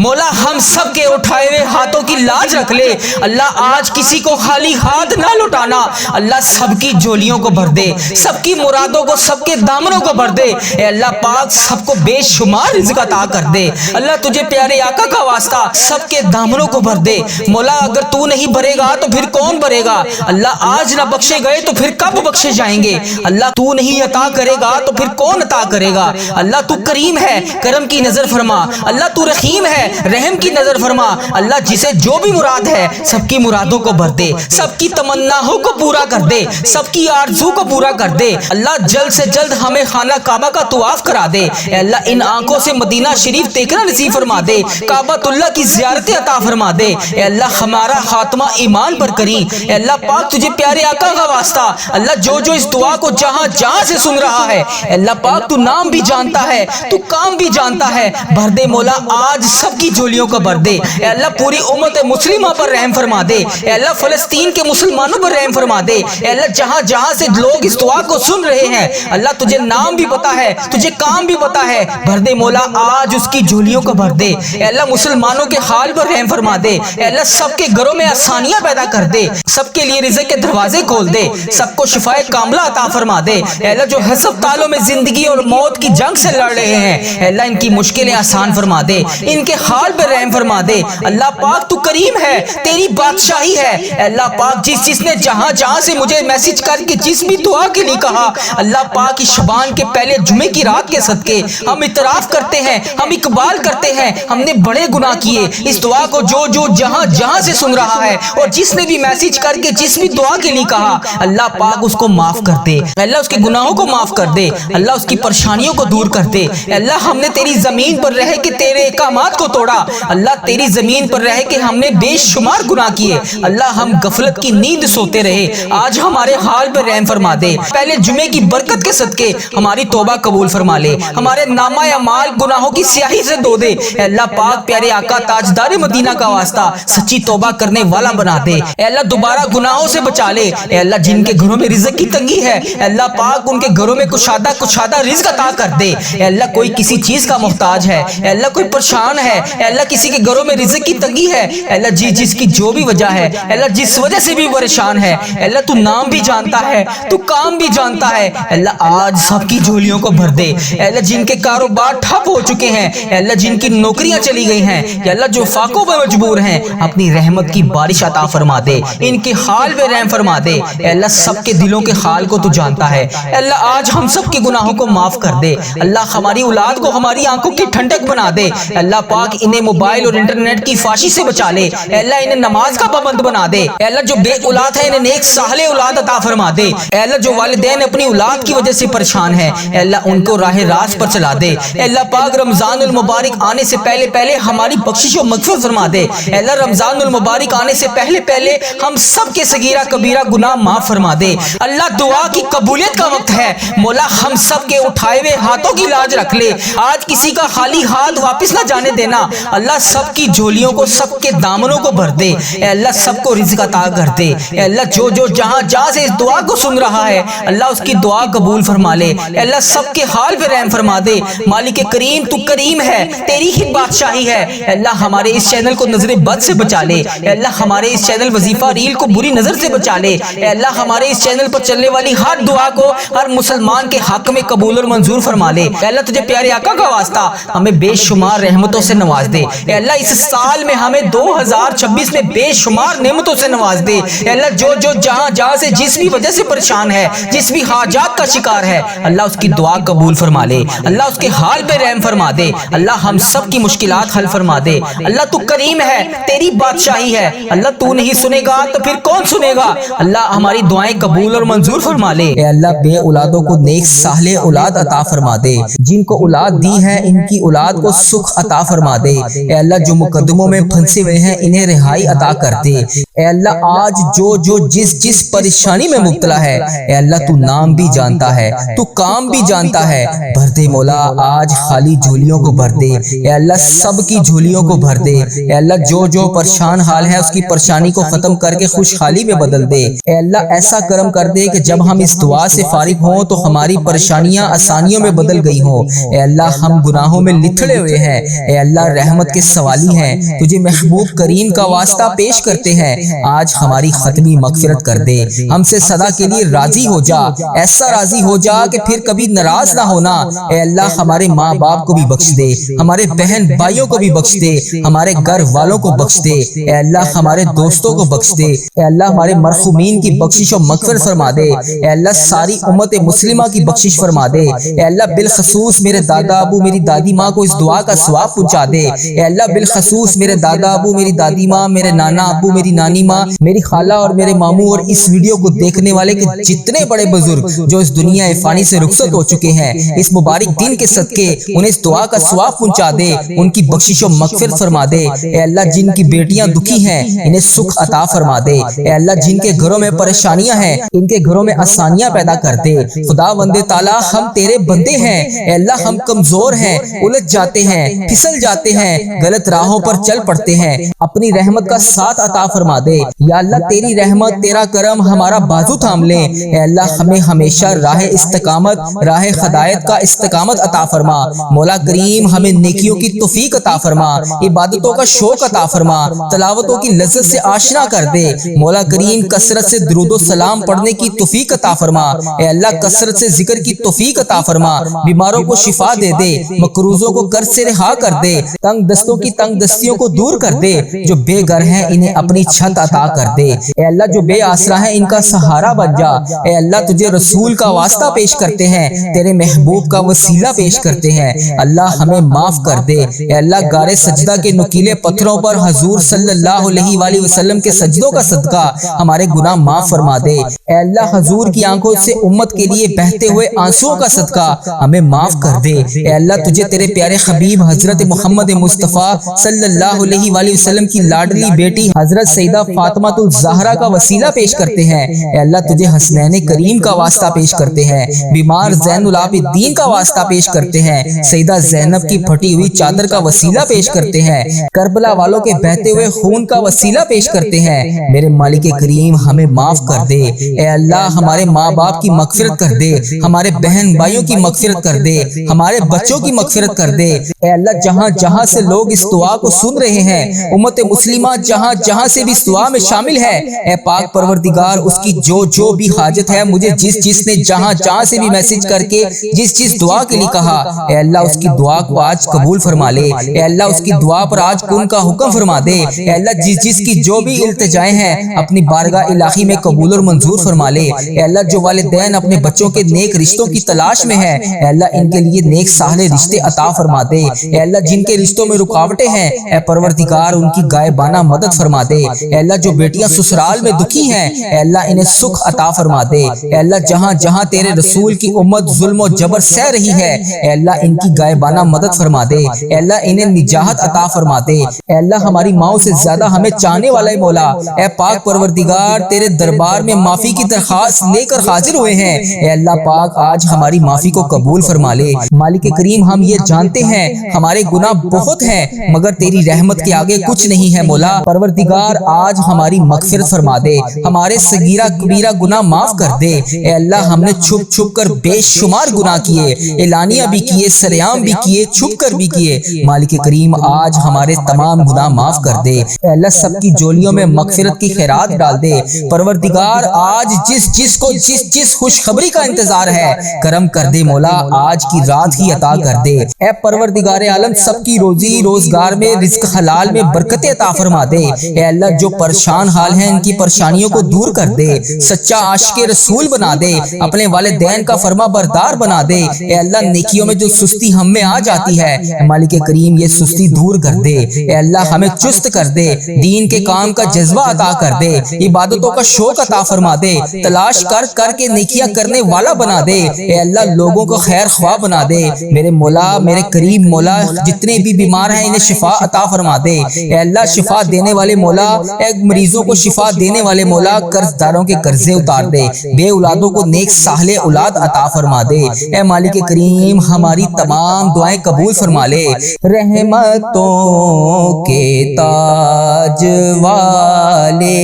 مولا ہم سب کے اٹھائے ہوئے ہاتھوں کی لاج رکھ لے اللہ، آج کسی کو خالی ہاتھ نہ لٹانا اللہ، سب کی جھولیوں کو بھر دے، سب کی مرادوں کو، سب کے دامنوں کو بھر دے اے اللہ پاک، سب کو بے شمار رزق عطا کر دے اللہ، تجھے پیارے آقا کا واسطہ سب کے دامنوں کو بھر دے مولا، اگر تو نہیں بھرے گا تو پھر کون بھرے گا اللہ، آج نہ بخشے گئے تو پھر کب بخشے جائیں گے اللہ، تو نہیں عطا کرے گا تو پھر کون عطا کرے گا اللہ، تو کریم ہے کرم کی نظر فرما اللہ، تو رحیم ہے رحم کی نظر فرما اللہ، جسے جو بھی مراد ہے سب کی مرادوں کو بھر دے، سب کی تمناؤں کو پورا کر دے، سب کی آرزو کو پورا کر دے اللہ، جلد سے جلد ہمیں خانہ کعبہ کا طواف کرا دے اے اللہ، ان آنکھوں سے مدینہ شریف دیکھنا نصیب فرما دے، کعبۃ اللہ کی زیارت عطا فرما دے اے اللہ، ہمارا خاتمہ ایمان پر کری اے اللہ پاک، تجھے پیارے آقا کا واسطہ اللہ، جو جو اس دعا کو جہاں جہاں سے سن رہا ہے اے اللہ پاک، تو نام بھی جانتا ہے، تو کام بھی جانتا ہے، بھر دے مولا، آج سب کی جھولیوں کو بھر دے اے اللہ، پوری امت مسلمہ پر رحم فرما دے اے اللہ، فلسطین کے مسلمانوں پر رحم فرما دے اے اللہ، جہاں جہاں سے لوگ اس دعا کو سن رہے ہیں اللہ، تجھے نام بھی پتا ہے، تجھے کام بھی پتا ہے، بھر دے مولا، آج اس کی جھولیوں کو بھر دے اے اللہ، مسلمانوں کے حال پر رحم فرما دے اے اللہ، سب کے گھروں میں آسانیاں پیدا کر دے، سب کے لیے رزق کے دروازے کھول دے، سب کو شفائے کاملہ عطا فرما دے اے اللہ، جو ہسپتالوں میں زندگی اور موت کی جنگ سے لڑ رہے ہیں اے اللہ، ان کی مشکلیں آسان فرما دے، ان کے حال پر رحم فرما دے اللہ پاک، تو کریم ہے، تیری بادشاہی ہے اے اللہ پاک، جس نے جہاں جہاں سے مجھے میسج کر کے جس بھی دعا کے لیے کہا اللہ پاک، اس شبان کے پہلے جمعے کی رات کے صدقے ہم اعتراف کرتے ہیں، ہم اقبال کرتے ہیں، ہم نے بڑے گناہ کیے، اس دعا کو جو جو جہاں جہاں سے سن رہا ہے اور جس نے بھی میسج کر کے جس بھی دعا کے لیے کہا اللہ پاک، اس کو معاف کر دے اللہ، اس کے گناہوں کو معاف کر دے اللہ، اس کی پریشانیوں کو دور کر دے اللہ، ہم نے تیری زمین پر رہ کے تیرے احکامات کو توڑا اللہ، تیری زمین پر رہ کے ہم نے بے شمار گناہ کیے اللہ، ہم غفلت کی نیند سوتے رہے، آج ہمارے حال پر رحم فرما دے، پہلے جمعے کی برکت کے صدقے ہماری توبہ قبول فرما لے، ہمارے نامہ اعمال گناہوں کی سیاہی سے دھو دے اے اللہ پاک، پیارے آقا تاجدار مدینہ کا واسطہ سچی توبہ کرنے والا بنا دے اے اللہ، دوبارہ گناہوں سے بچا لے اے اللہ، جن کے گھروں میں رزق کی تنگی ہے اے اللہ پاک، ان کے گھروں میں کشادہ رزق عطا کر دے اے اللہ، کوئی کسی چیز کا محتاج ہے اے اللہ، کوئی پریشان ہے اے اللہ، کسی کے گھروں میں رزق کی تنگی ہے اے اللہ، جس کی جو بھی وجہ ہے اے اللہ، جس وجہ سے بھی پریشان ہے اے اللہ، تو نام بھی جانتا ہے، تو کام بھی جانتا ہے اے اللہ، آج سب کی جھولیوں کو بھر دے اے اللہ، جن کے کاروبار ٹھپ ہو چکے ہیں اے اللہ، جن کی نوکریاں چلی گئی ہیں اے اللہ، جو فاقوں پر مجبور ہیں اپنی رحمت کی بارش عطا فرما دے، ان کے حال پہ رحم فرما دے اے اللہ، سب کے دلوں کے حال کو تو جانتا ہے اے اللہ، آج ہم سب کے گناہوں کو معاف کر دے اللہ، ہماری اولاد کو ہماری آنکھوں کی ٹھنڈک بنا دے اے اللہ پاک، انہیں موبائل اور انٹرنیٹ کی فاشی سے بچا لے اے اللہ، انہیں نماز کا پابند بنا دے اے اللہ، جو بے اولاد ہے انہیں نیک صالح اولاد عطا فرما دے اے اللہ، جو والدین اپنی اولاد کی وجہ سے پریشان ہیں اے اللہ، ان کو راہ راست پر چلا دے اے اللہ پاک، رمضان المبارک آنے سے پہلے ہماری بخشش و مغفرت فرما دے اے اللہ، رمضان المبارک آنے سے پہلے ہم سب کے صغیرہ کبیرہ گناہ معاف فرما دے اللہ، دعا کی قبولیت کا وقت ہے مولا، ہم سب کے اٹھائے ہوئے ہاتھوں کی لاج رکھ لے، آج کسی کا خالی ہاتھ واپس نہ جانے دینا اللہ، سب کی جھولیوں کو، سب کے دامنوں کو بھر دے اے اللہ، سب کو رزق عطا کر دے اے اللہ، جو جو جہاں جہاں سے اس دعا کو سن رہا ہے اللہ، اس کی دعا قبول فرما لے اے اللہ، سب کے حال پہ رحم فرما دے مالک کریم، تو کریم ہے، تیری ہی بادشاہی ہے اے اللہ، ہمارے اس چینل کو نظر بد سے بچا لے اے اللہ، ہمارے اس چینل وظیفہ ریل کو بری نظر سے بچا لے اے اللہ، ہمارے اس چینل پر چلنے والی ہر دعا کو ہر مسلمان کے حق میں قبول اور منظور فرما لے اے اللہ، تجھے پیارے آقا کا واسطہ ہمیں بے شمار رحمتوں سے نواز دے اے اللہ، اس سال میں ہمیں 2026 میں بے شمار نعمتوں سے نواز دے اے اللہ، جو جو جہاں جہاں سے جس بھی وجہ سے پریشان ہے، جس بھی حاجات کا شکار ہے اللہ، اس کی دعا قبول فرما لے اللہ، اس کے حال پہ رحم فرما دے اللہ، ہم سب کی مشکلات حل فرما دے اللہ، تو کریم ہے، تیری بادشاہی ہے اللہ، تو نہیں سنے گا تو پھر کون سنے گا اللہ، ہماری دعائیں قبول اور منظور فرما لے اے اللہ، بے اولادوں کو نیک صالح اولاد عطا فرما دے، جن کو اولاد دی ہے ان کی اولاد کو سکھ عطا فرما دے اے اللہ، جو مقدموں میں پھنسے ہوئے ہیں انہیں رہائی عطا کر دے اے اللہ، آج جو جس پریشانی میں مبتلا ہے اے اللہ، تو نام بھی جانتا ہے، تو کام بھی جانتا ہے، بھر دے مولا، آج خالی جھولیوں کو بھر دے اے اللہ، سب کی جھولیوں کو بھر دے اے اللہ، جو پریشان حال ہے اس کی پریشانی کو ختم کر کے خوشحالی میں بدل دے اے اللہ، ایسا کرم کر دے کہ جب ہم اس دعا سے فارغ ہوں تو ہماری پریشانیاں آسانیوں میں بدل گئی ہوں اے اللہ، ہم گناہوں میں لتھڑے ہوئے ہیں اے اللہ، رحمت کے سوالی ہیں، تجھے محبوب کریم کا واسطہ پیش کرتے ہیں، آج ہماری ختمی مغفرت کر دے، ہم سے سدا کے لیے راضی ہو جا، ایسا راضی ہو جا کہ پھر کبھی ناراض نہ ہونا۔ اے اللہ ہمارے ماں باپ کو بھی بخش دے، ہمارے بہن بھائیوں کو بھی بخش دے، ہمارے گھر والوں کو بخش دے، اے اللہ ہمارے دوستوں کو بخش دے، اے اللہ ہمارے مرحومین کی بخشش و مغفرت فرما دے، اے اللہ ساری امت مسلمہ کی بخشش فرما دے، اے اللہ بالخصوص میرے دادا ابو میری دادی ماں کو اس دعا کا ثواب پہنچا دے، اے اللہ بالخصوص میرے دادا ابو میری دادی ماں، میرے نانا ابو میری نانی ماں، میری خالہ اور میرے ماموں اور اس ویڈیو کو دیکھنے والے کے جتنے بڑے بزرگ جو اس دنیا فانی سے رخصت ہو چکے ہیں، اس مبارک دن کے صدقے انہیں اس دعا کا ثواب پہنچا دے، ان کی بخشش و مغفرت فرما دے، اے اللہ جن کی بیٹیاں دکھی ہیں انہیں سکھ عطا فرما دے، اے اللہ جن کے گھروں میں پریشانیاں ہیں ان کے گھروں میں آسانیاں پیدا کر دے۔ خدا بندے تعالیٰ ہم تیرے بندے ہیں، اے اللہ ہم کمزور ہیں، الجھ جاتے ہیں، پھسل جاتے ہیں، غلط راہوں پر چل پڑتے ہیں، اپنی رحمت کا ساتھ عطا فرما دے، یا اللہ تیری رحمت تیرا کرم ہمارا بازو تھام لے، اے اللہ ہمیں ہمیشہ راہ استقامت راہ ہدایت کا استقامت عطا فرما، مولا کریم ہمیں نیکیوں کی توفیق عطا فرما، عبادتوں کا شوق عطا فرما، تلاوتوں کی لذت سے آشنا کر دے، مولا کریم کثرت سے درود و سلام پڑھنے کی توفیق عطا فرما، اے اللہ کثرت سے ذکر کی توفیق عطا فرما، بیماروں کو شفا دے دے، مقروضوں کو قرض سے رہا کر دے، تنگ دستوں کی تنگ دستیوں کو دور کر دے، جو بے گھر ہیں انہیں اپنی چھت عطا کر دے، اے اللہ جو بے آسرا ہیں ان کا سہارا بن جا، اے اللہ تجھے رسول کا واسطہ پیش کرتے ہیں، تیرے محبوب کا وسیلہ پیش کرتے ہیں، اللہ ہمیں معاف کر دے، اے اللہ غار سجدہ کے نکیلے پتھروں پر حضور صلی اللہ علیہ وآلہ وسلم کے سجدوں کا صدقہ ہمارے گناہ معاف فرما دے، اے اللہ حضور کی آنکھوں سے امت کے لیے بہتے ہوئے آنسوؤں کا صدقہ ہمیں معاف کر دے، اے اللہ تجھے تیرے پیارے حبیب حضرت محمد مصطفیٰ صلی اللہ علیہ وآلہ وسلم کی لاڈلی بیٹی حضرت سیدہ فاطمہ الزہرا کا وسیلہ پیش کرتے ہیں، اے اللہ تجھے حسنین کریم کا واسطہ پیش کرتے ہیں، بیمار زین العابدین کا واسطہ پیش کرتے ہیں، سیدہ زینب کی پھٹی ہوئی چادر کا وسیلہ پیش کرتے ہیں، کربلا والوں کے بہتے ہوئے خون کا وسیلہ پیش کرتے ہیں، میرے مالک کریم ہمیں معاف کر دے، اے اللہ ہمارے ماں باپ کی مغفرت کر دے، ہمارے بہن بھائیوں کی مغفرت کر دے، ہمارے بچوں کی مغفرت کر دے، اے اللہ جہاں جہاں سے لوگ اس دعا کو سن رہے ہیں، امت مسلمہ جہاں جہاں سے بھی اس دعا میں شامل ہے، اے پاک پروردگار اس کی جو بھی حاجت ہے، مجھے جس نے جہاں جہاں سے بھی میسج کر کے جس دعا کے لیے کہا، اے اللہ اس کی دعا کو آج قبول فرما لے، اے اللہ اس کی دعا پر آج کن کا حکم فرما دے، اے اللہ جس کی جو بھی التجائیں ہیں اپنی بارگاہ الہی میں قبول اور منظور فرما لے، اے اللہ جو والدین اپنے بچوں کے نیک رشتوں کی تلاش میں ہیں، اے اللہ ان کے لیے نیک صالح رشتے عطا فرما دے، اے اللہ جن کے رشتوں میں رکاوٹیں ہیں اے پروردگار ان کی غائبانہ مدد فرما دے، اے اللہ جو بیٹیاں سسرال میں دکھی ہیں اے اللہ انہیں سکھ عطا فرما دے، اے اللہ جہاں جہاں تیرے رسول کی امت ظلم و جبر سہ رہی ہے اے اللہ ان کی غائبانہ مدد فرما دے، اے اللہ انہیں نجات عطا فرما دے، اے اللہ ہماری ماؤں سے زیادہ ہمیں چاہنے والا ہے مولا، اے پاک پروردگار تیرے دربار میں معافی کی درخواست لے کر حاضر ہوئے ہیں، اے اللہ پاک آج ہماری معافی کو قبول فرما لے، مالک کریم ہم یہ جانتے ہیں ہمارے گناہ بہت ہیں مگر تیری رحمت کے آگے کچھ نہیں ہے مولا، پروردگار آج ہماری مغفرت فرما دے، ہمارے صغیرہ کبیرہ گناہ معاف کر دے، اے اللہ ہم نے چھپ چھپ کر بے شمار گناہ کیے، اعلانیہ بھی کیے، سریعام بھی کیے، چھپ کر بھی کیے، مالک کریم آج ہمارے تمام گناہ معاف کر دے، اے اللہ سب کی جولیوں میں مغفرت کی خیرات ڈال دے، پروردگار آج جس کو جس خوشخبری کا انتظار ہے کرم کر دے مولا، آج کی رات ہی عطا کر دے، اے پروردگار عالم سب کی روزی روزگار میں رزق حلال میں برکت عطا فرما دے، اے اللہ جو پریشان حال ہیں ان کی پریشانیوں کو دور کر دے، سچا عاشق رسول بنا دے، اپنے والدین کا فرما بردار بنا دے، اے اللہ نیکیوں میں جو سستی ہم میں آ جاتی ہے مالک کریم یہ سستی دور کر دے، اے اللہ ہمیں چست کر دے، دین کے کام کا جذبہ عطا کر دے، عبادتوں کا شوق عطا فرما دے، تلاش کر کے نیکیاں کرنے والا بنا دے، اے اللہ لوگوں کو خیر خواہ بنا دے، میرے مولا میرے کریم مولا جتنے بھی بیمار ہیں انہیں شفا عطا فرما دے، اے اللہ شفا دینے والے مولا، اے مریضوں کو شفا دینے والے مولا، قرض داروں کے قرضے اتار دے، بے اولادوں کو نیک صالح اولاد عطا فرما دے، اے مالک کریم ہماری تمام دعائیں قبول فرما لے، رحمتوں کے تاج والے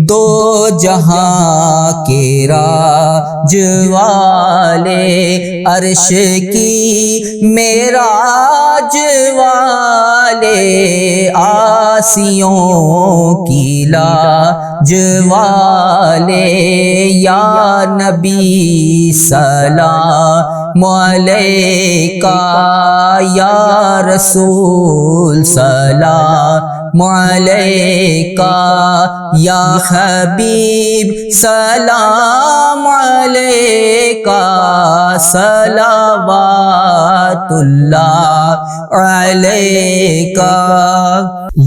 دو جہاں کے راج والے عرش کی معراج والے آسیوں کی لاج والے یا نبی سلام علیکہ یا رسول سلام علیکہ یا حبیب سلام علیکہ صلوات اللہ علیکہ۔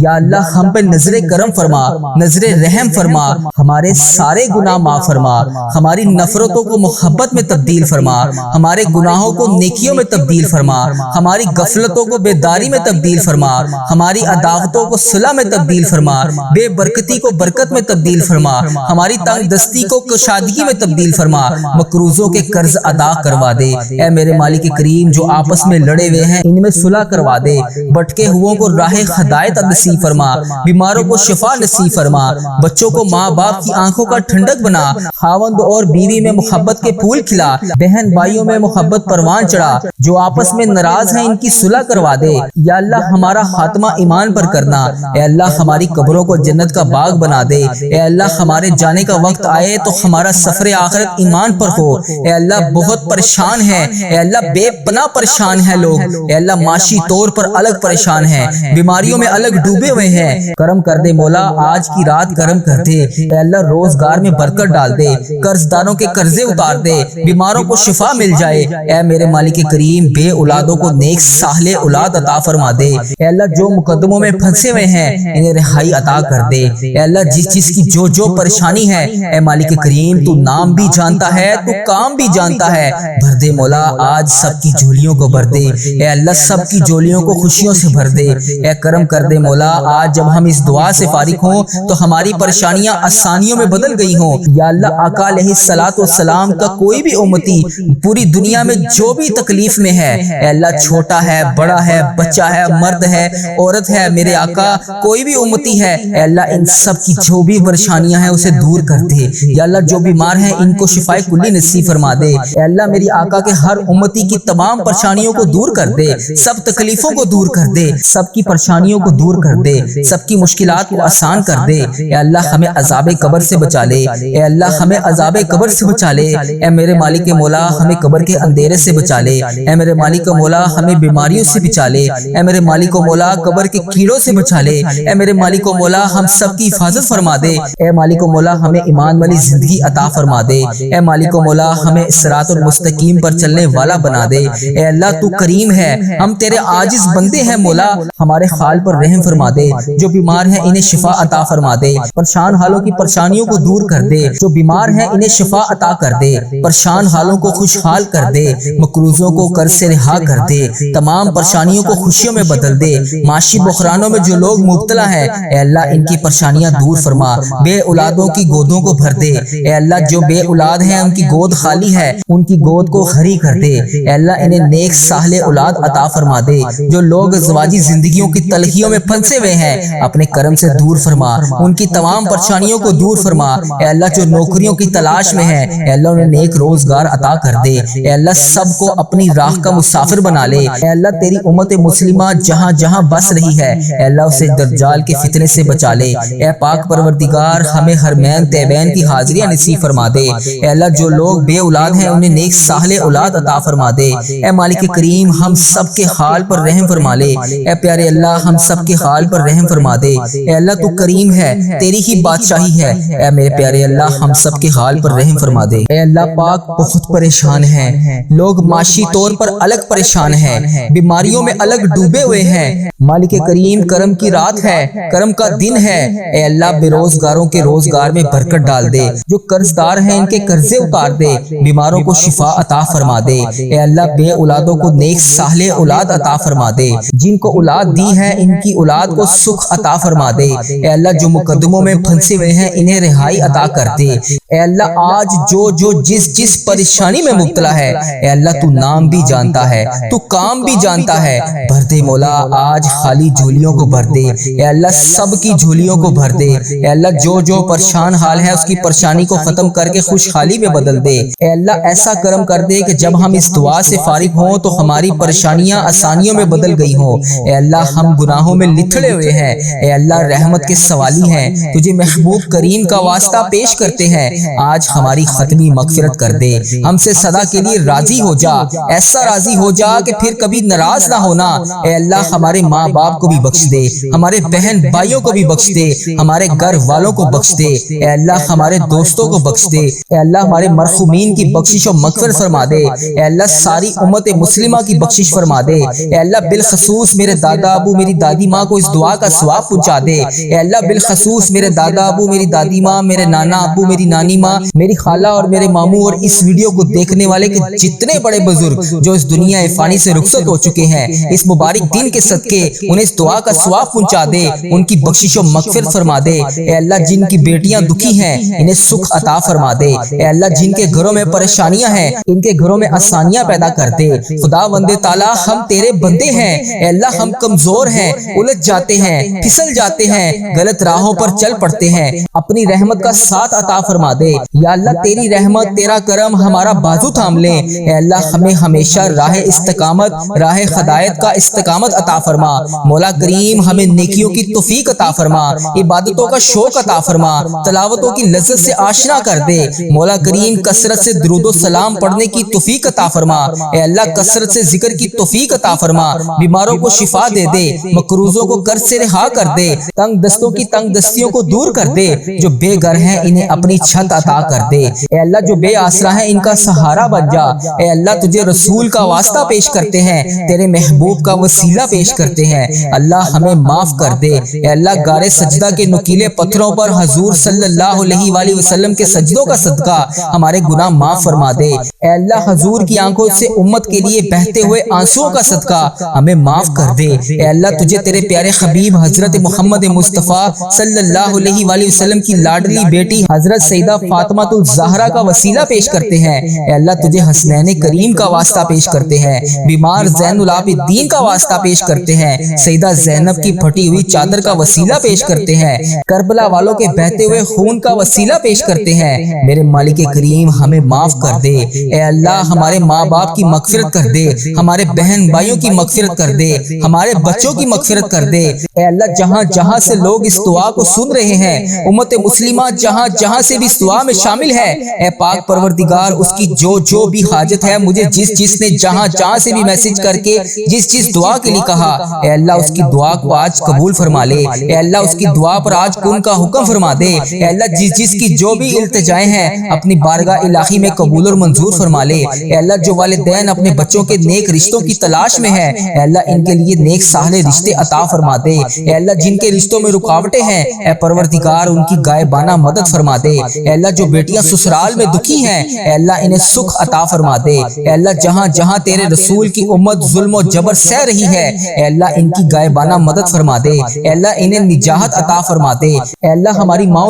یا اللہ ہم پہ نظر کرم فرما، نظر رحم فرما، ہمارے سارے گناہ معاف فرما، ہماری نفرتوں کو محبت میں تبدیل فرما، ہمارے گناہوں کو نیکیوں میں تبدیل فرما، ہماری غفلتوں کو بیداری میں تبدیل فرما، ہماری عداوتوں کو صلح میں تبدیل فرما، بے برکتی کو برکت میں تبدیل فرما، ہماری تنگ دستی کو کشادگی میں تبدیل فرما، مقروضوں کے قرض ادا کروا دے۔ اے میرے مالک کریم جو آپس میں لڑے ہوئے ہیں ان میں صلح کروا دے، بھٹکے ہوئوں کو راہ ہدایت نصیب فرما، بیماروں کو شفا نصیب فرما، بچوں کو ماں باپ کی آنکھوں کا ٹھنڈک بنا، خاوند اور بیوی میں محبت کے پھول کھلا، بہن بھائیوں میں محبت پروان چڑھا، جو آپس میں ناراض ہیں ان کی صلح کروا دے۔ یا اللہ ہمارا خاتمہ ایمان پر کرنا، اے اللہ ہماری قبروں کو جنت کا باغ بنا دے، اے اللہ ہمارے جانے کا وقت آئے تو ہمارا سفر آخرت ایمان پر ہو۔ اے اللہ بہت پریشان ہے، اے اللہ بے پناہ پریشان ہے لوگ، اے اللہ معاشی طور پر الگ پریشان ہیں، بیماریوں میں الگ ڈوبے ہوئے ہیں، کرم کر دے مولا، آج کی رات کرم کر دے، اے اللہ روزگار میں برکت ڈال دے، قرض داروں کے قرضے اتار دے، بیماروں کو شفا مل جائے، اے میرے مالک کریم بے اولادوں کو نیک صالح اولاد عطا فرما دے، اے اللہ جو مقدموں میں پھنسے ہوئے ہیں انہیں رہائی عطا کر دے، اے اللہ جس چیز کی جو پریشانی ہے اے مالک کریم تو نام بھی جانتا ہے، تو کام بھی جانتا ہے، بھر دے مولا، آج سب کی جھولیوں کو بھر دے، اے اللہ سب کی جھولیوں کو خوشیوں سے بھر دے، اے کرم کر دے مولا، آج جب ہم اس دعا سے فارغ ہوں تو ہماری پریشانیاں آسانیوں میں بدل گئی ہوں۔ یا اللہ آقا علیہ الصلوۃ والسلام کا کوئی بھی امتی پوری دنیا میں جو بھی تکلیف میں ہے، اے اللہ چھوٹا ہے بڑا ہے بچہ ہے مرد ہے عورت ہے، میرے آقا کوئی بھی امتی ہے، اے اللہ ان سب کی جو بھی پریشانیاں ہیں اسے دور کر دے۔ یا اللہ جو بیمار ہیں ان کو شفائے کلی نصیب فرما دے، اے اللہ میری آقا کے ہر امتی کی تمام پریشانیوں کو دور کر دے، سب تکلیفوں کو دور کر دے، سب کی پریشانیوں کو دور کر دے، سب کی مشکلات کو آسان کر دے۔ اے اللہ ہمیں عذاب قبر سے بچا لے، اے اللہ ہمیں عذاب قبر سے بچا لے، اے میرے مالک مولا ہمیں قبر کے اندھیرے سے بچا لے، اے میرے مالک مولا ہمیں بیماریوں سے بچا لے، اے میرے مالک مولا قبر کے کیڑوں سے بچا لے، اے میرے مالک مولا ہم سب کی حفاظت فرما دے، اے مالک مولا ہمیں ایمان والی زندگی عطا فرما دے، اے مالک مولا ہمیں صراط المستقیم پر چلنے والا بنا دے۔ اے اللہ تو کریم ہے، ہم تیرے عاجز بندے ہیں مولا، ہمارے حال پر رحم فرما دے، جو بیمار ہیں انہیں شفا عطا فرما دے، پریشان حالوں کی پریشانیوں کو دور کر دے، جو بیمار ہیں انہیں شفا عطا کر دے، پریشان حالوں کو خوشحال کر دے، مقروضوں کو قرض سے رہا کر دے، تمام پریشانیوں کو خوشیوں میں بدل دے، معاشی بحرانوں میں جو لوگ مبتلا ہیں اے اللہ ان کی پریشانیاں دور فرما، بے اولادوں کی گودوں کو بھر دے، اے اللہ جو بے اولاد ہیں ان کی گود خالی ہے ان کی گود کو ہری کر دے، اے اللہ انہیں نیک صالح اولاد عطا فرما دے، جو لوگ ازواجی زندگیوں کی تلخیوں میں پھنسے ہوئے ہیں اپنے کرم سے دور فرما، ان کی تمام پریشانیوں کو دور فرما، اے اللہ جو نوکریوں کی تلاش میں ہیں اے اللہ انہیں نیک روزگار عطا کر دے، اے اللہ سب کو اپنی راہ کا مسافر بنا لے، اے اللہ تیری امت مسلمہ جہاں جہاں بس رہی ہے اے اللہ اسے دجال کے فتنے سے بچا لے، اے پاک پروردگار ہمیں حرمین طیبین کی حاضریاں نصیب فرما دے، اے اللہ جو لوگ بے اولاد ہیں انہیں نیک صالح اولاد عطا فرما دے، اے مالک کریم ہم سب کے حال پر رحم فرما لے، اے پیارے اللہ ہم سب کے حال پر رحم فرما دے، اے اللہ تو کریم ہے تیری ہی بادشاہی ہے، اے میرے پیارے اللہ ہم سب کے حال پر رحم فرما دے۔ اے اللہ پاک بہت پریشان ہیں لوگ، معاشی طور پر الگ پریشان ہیں، بیماریوں میں الگ ڈوبے ہوئے ہیں، مالک کریم کرم کی رات ہے، کرم کا دن ہے، اے اللہ بے روزگاروں کے روزگار میں برکت ڈال دے، جو قرض دار ہیں ان کے قرضے اتار دے، بیماروں کو شفا عطا فرما دے، اے اللہ بے اولادوں کو نیک صالح اولاد عطا فرما دے، جن کو اولاد دی ہے ان کی اولاد کو سکھ عطا فرما دے، اے اللہ جو مقدموں میں پھنسے ہوئے ہیں انہیں رہائی عطا کر دے، اے اللہ آج جو جس پریشانی میں مبتلا ہے اے اللہ تو نام بھی جانتا ہے، تو کام بھی جانتا ہے، بھر دے مولا آج خالی جھولیوں کو بھر دے اے اللہ، سب کی جھولیوں کو بھر دے اے اللہ، جو پریشان حال ہے اس کی پریشانی کو ختم کر کے خوشحالی میں بدل دے اے اللہ، ایسا کرم کر دے کہ جب ہم اس دعا سے فارغ ہوں تو ہماری پریشانیاں آسانیوں میں بدل گئی ہوں اے اللہ، ہم گناہوں میں لتھڑے ہوئے ہیں اے اللہ، رحمت کے سوالی ہیں، تجھے محبوب کریم کا واسطہ پیش کرتے ہیں، آج ہماری ختمی مغفرت کر دے، ہم سے سدا کے لیے راضی ہو جا، ایسا راضی ہو جا کہ پھر کبھی ناراض نہ ہونا اے اللہ، ہمارے ماں باپ کو بھی بخش دے، ہمارے بہن بھائیوں کو بھی بخش دے، ہمارے گھر والوں کو بخش دے اے اللہ، ہمارے دوستوں کو بخش دے اے اللہ، ہمارے مرحومین کی بخشش و مغفرت فرما دے اے اللہ، ساری امت مسلمہ کی بخشش فرما دے اے اللہ، بالخصوص میرے دادا ابو میری دادی ماں کو اس دعا کا ثواب پہنچا دے اے اللہ، بالخصوص میرے دادا ابو میری دادی ماں، میرے نانا ابو میری نانی ماں، میری خالہ اور میرے ماموں اور اس ویڈیو کو دیکھنے والے کے جتنے بڑے بزرگ جو اس دنیا فانی سے رخصت ہو چکے ہیں، اس مبارک دن کے صدقے انہیں اس دعا کا ثواب پہنچا دے، ان کی بخشش و مغفرت فرما دے اے اللہ، جن کی بیٹیاں دکھی ہیں انہیں سکھ عطا فرما دے اے اللہ، جن کے گھروں میں پریشانیاں ہیں ان کے گھروں میں آسانیاں پیدا کر دے، خدا بندے تعالیٰ ہم تیرے بندے ہیں اے اللہ، ہم کمزور ہیں، الجھ جاتے ہیں، پھسل جاتے ہیں، غلط راہوں پر چل پڑتے ہیں، اپنی رحمت کا ساتھ عطا فرما دے یا اللہ، تیری رحمت تیرا کرم ہمارا بازو تھام لے اے اللہ، ہمیں ہمیشہ راہ استقامت، راہ ہدایت کا استقامت عطا فرما، مولا کریم ہمیں نیکیوں کی توفیق عطا فرما، عبادتوں کا شوق عطا فرما، تلاوتوں کی لذت سے آشنا کر دے مولا کریم، کثرت سے درود و سلام پڑھنے کی توفیق عطا فرما اے اللہ، کثرت سے ذکر کی توفیق عطا فرما، بیماروں کو شفا دے دے، مقروضوں کو قرض سے رہا کر دے، تنگ دستوں کی تنگ دستیوں کو دور کر دے، جو بے گھر ہیں انہیں اپنی چھت عطا کر دے اے اللہ، جو بے آسرا ہیں ان کا سہارا بن جا اے اللہ، تجھے رسول کا واسطہ پیش کرتے ہیں، تیرے محبوب کا وسیلہ پیش کرتے ہیں، اللہ ہمیں معاف کر دے اے اللہ، غار سجدہ کے نکیلے پتھروں پر حضور صلی اللہ علیہ وآلہ وسلم کے سجدوں کا صدقہ ہمارے گناہ معاف فرما دے اے اللہ، حضور کی آنکھوں سے امت کے لیے بہتے ہوئے آنسوؤں کا صدقہ ہمیں معاف کر دے اے اللہ، تجھے تیرے پیارے حبیب حضرت محمد مصطفیٰ صلی اللہ علیہ وآلہ وسلم کی لاڈلی بیٹی حضرت سیدہ فاطمہ الزہرا کا وسیلہ پیش کرتے ہیں اے اللہ، تجھے حسنین کریم کا واسطہ پیش کرتے ہیں، بیمار زین العابدین کا واسطہ پیش کرتے ہیں، سیدہ زینب کی پھٹی ہوئی چادر کا وسیلہ پیش کرتے ہیں، کربلا والوں کے بہتے ہوئے خون کا وسیلہ پیش کرتے ہیں، میرے مالک کریم ہمیں معاف کر دے اے اللہ، ہمارے ماں باپ کی مغفرت کر دے، ہمارے بہن بھائیوں کی مغفرت کر دے، ہمارے بچوں کی مغفرت کر دے اے اللہ، جہاں جہاں سے لوگ اس دعا کو سن رہے ہیں، امت مسلمہ جہاں جہاں سے بھی اس دعا میں شامل ہے، اے پاک پروردگار اس کی جو بھی حاجت ہے، مجھے جس نے جہاں سے بھی میسج کر کے جس دعا کے لیے کہا اے اللہ، اس کی دعا کو آج قبول فرما لے اے اللہ، اس کی دعا پر آج کن کا حکم فرما دے اے اللہ، جس کی جو بھی التجائیں ہیں اپنی بارگاہ الہی میں قبول اور منظور فرما لے اے اللہ، جو والدین اپنے بچوں کے نیک رشتوں کی تلاش میں ہیں اے اللہ، ان کے لیے نیک صالح رشتے عطا فرما دے اے اللہ، جن کے رشتوں میں رکاوٹیں ہیں اے پروردگار ان کی غائبانہ مدد فرما دے اے اللہ، جو بیٹیاں سسرال میں دکھی ہیں اے اللہ، انہیں سکھ عطا فرما دے اے اللہ، جہاں جہاں تیرے رسول کی امت ظلم و جبر سہ رہی ہے اے اللہ، ان کی غائبانہ مدد فرما دے اے اللہ، انہیں نجات عطا فرما دے اے اللہ، ہماری ماں